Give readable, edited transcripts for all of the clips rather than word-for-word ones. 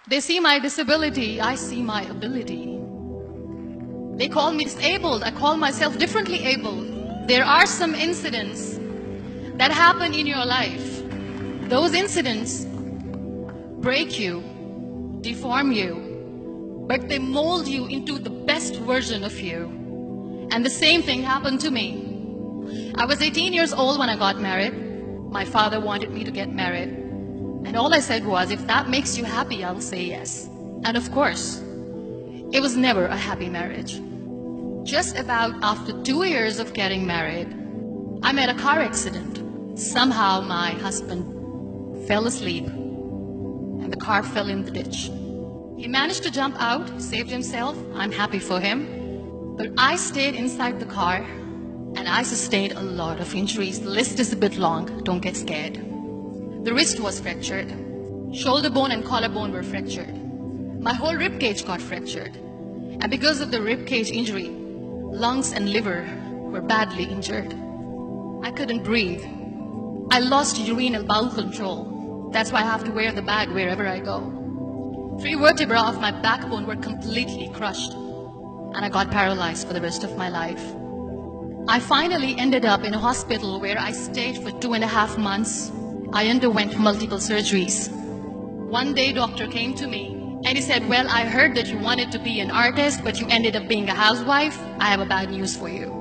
They see my disability, I see my ability. They call me disabled, I call myself differently abled. There are some incidents that happen in your life. Those incidents break you, deform you, but they mold you into the best version of you. And the same thing happened to me. I was 18 years old when I got married. My father wanted me to get married. And all I said was, if that makes you happy, I'll say yes. And of course, it was never a happy marriage. Just about after 2 years of getting married, I met a car accident. Somehow my husband fell asleep and the car fell in the ditch. He managed to jump out, saved himself. I'm happy for him. But I stayed inside the car and I sustained a lot of injuries. The list is a bit long, don't get scared. The wrist was fractured. Shoulder bone and collarbone were fractured. My whole rib cage got fractured. And because of the rib cage injury, lungs and liver were badly injured. I couldn't breathe. I lost urinary bowel control. That's why I have to wear the bag wherever I go. 3 vertebrae of my backbone were completely crushed. And I got paralyzed for the rest of my life. I finally ended up in a hospital where I stayed for 2.5 months. I underwent multiple surgeries. One day, doctor came to me and he said, well, I heard that you wanted to be an artist, but you ended up being a housewife. I have a bad news for you.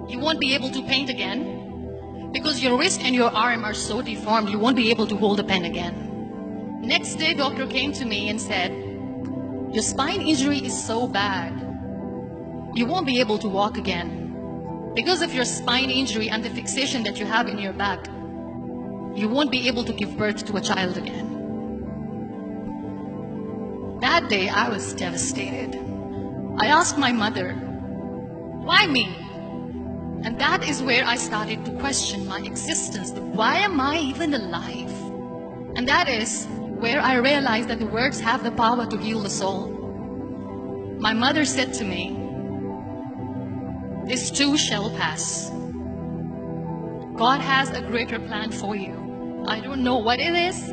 You won't be able to paint again because your wrist and your arm are so deformed, you won't be able to hold a pen again. Next day, doctor came to me and said, your spine injury is so bad, you won't be able to walk again. Because of your spine injury and the fixation that you have in your back, you won't be able to give birth to a child again. That day, I was devastated. I asked my mother, why me? And that is where I started to question my existence. Why am I even alive? And that is where I realized that the words have the power to heal the soul. My mother said to me, this too shall pass. God has a greater plan for you. I don't know what it is,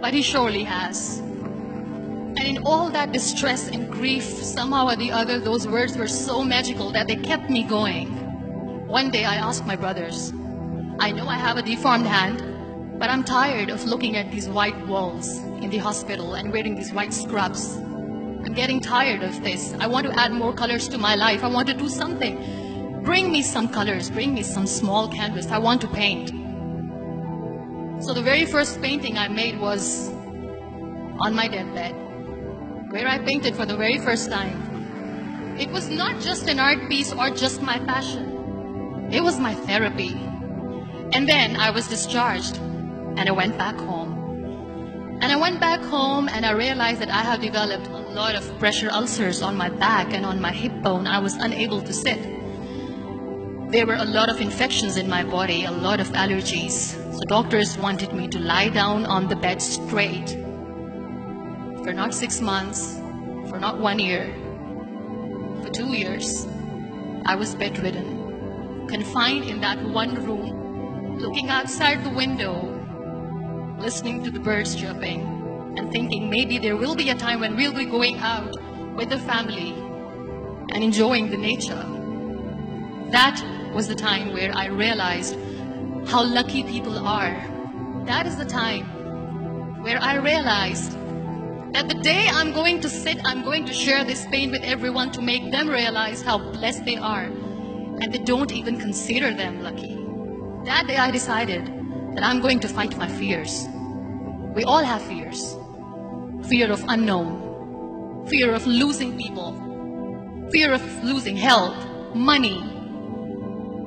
but He surely has. And in all that distress and grief, somehow or the other, those words were so magical that they kept me going. One day I asked my brothers, I know I have a deformed hand, but I'm tired of looking at these white walls in the hospital and wearing these white scrubs. I'm getting tired of this. I want to add more colors to my life. I want to do something. Bring me some colors, bring me some small canvas. I want to paint. So the very first painting I made was on my deathbed, where I painted for the very first time. It was not just an art piece or just my passion. It was my therapy. And then I was discharged and I went back home. And I went back home and I realized that I have developed a lot of pressure ulcers on my back and on my hip bone. I was unable to sit. There were a lot of infections in my body, a lot of allergies. So doctors wanted me to lie down on the bed straight for not 6 months, for not 1 year, for 2 years. I was bedridden, confined in that one room, looking outside the window, listening to the birds chirping, and thinking maybe there will be a time when we'll be going out with the family and enjoying the nature. That was the time where I realized how lucky people are. That is the time where I realized that the day I'm going to sit, I'm going to share this pain with everyone to make them realize how blessed they are, and they don't even consider them lucky. That day I decided that I'm going to fight my fears. We all have fears. Fear of unknown, fear of losing people, fear of losing health, money.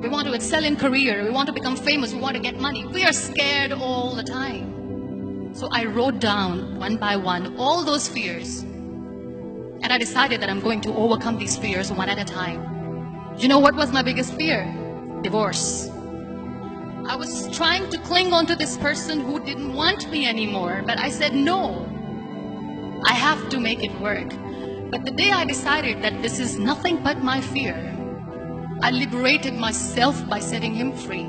We want to excel in career, we want to become famous, we want to get money. We are scared all the time. So I wrote down one by one all those fears. And I decided that I'm going to overcome these fears one at a time. You know what was my biggest fear? Divorce. I was trying to cling on to this person who didn't want me anymore, but I said no. I have to make it work. But the day I decided that this is nothing but my fear, I liberated myself by setting him free.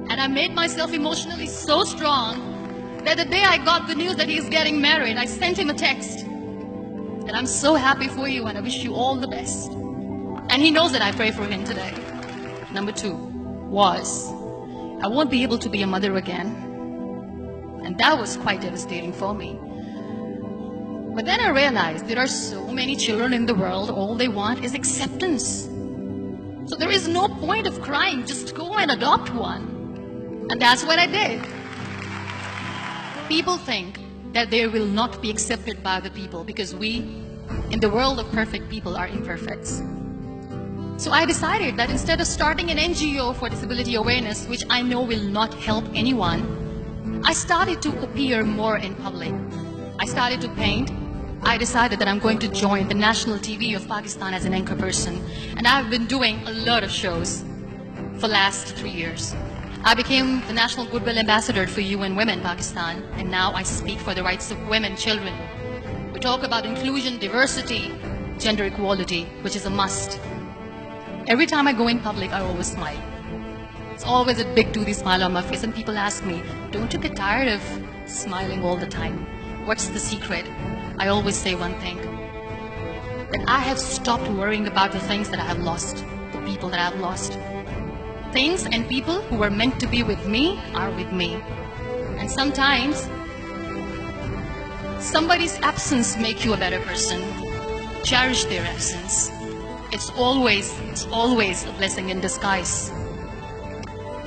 And I made myself emotionally so strong that the day I got the news that he's getting married, I sent him a text that I'm so happy for you and I wish you all the best. And he knows that I pray for him today. Number 2 was, I won't be able to be a mother again. And that was quite devastating for me. But then I realized there are so many children in the world, all they want is acceptance. So there is no point of crying, just go and adopt one. And that's what I did. People think that they will not be accepted by the people because we, in the world of perfect people, are imperfects. So I decided that instead of starting an NGO for disability awareness, which I know will not help anyone, I started to appear more in public. I started to paint. I decided that I'm going to join the national TV of Pakistan as an anchor person. And I've been doing a lot of shows for the last 3 years. I became the National Goodwill Ambassador for UN Women Pakistan, and now I speak for the rights of women, children. We talk about inclusion, diversity, gender equality, which is a must. Every time I go in public, I always smile. It's always a big toothy smile on my face, and people ask me, don't you get tired of smiling all the time? What's the secret? I always say one thing, that I have stopped worrying about the things that I have lost, the people that I have lost. Things and people who were meant to be with me are with me. And sometimes, somebody's absence makes you a better person. Cherish their absence. It's always a blessing in disguise.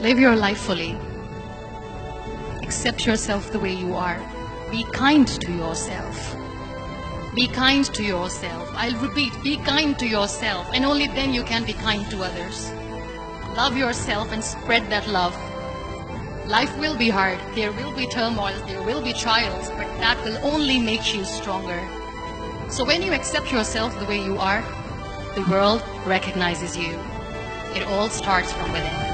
Live your life fully. Accept yourself the way you are. Be kind to yourself. Be kind to yourself. I'll repeat, be kind to yourself, and only then you can be kind to others. Love yourself and spread that love. Life will be hard. There will be turmoil. There will be trials, but that will only make you stronger. So when you accept yourself the way you are, the world recognizes you. It all starts from within.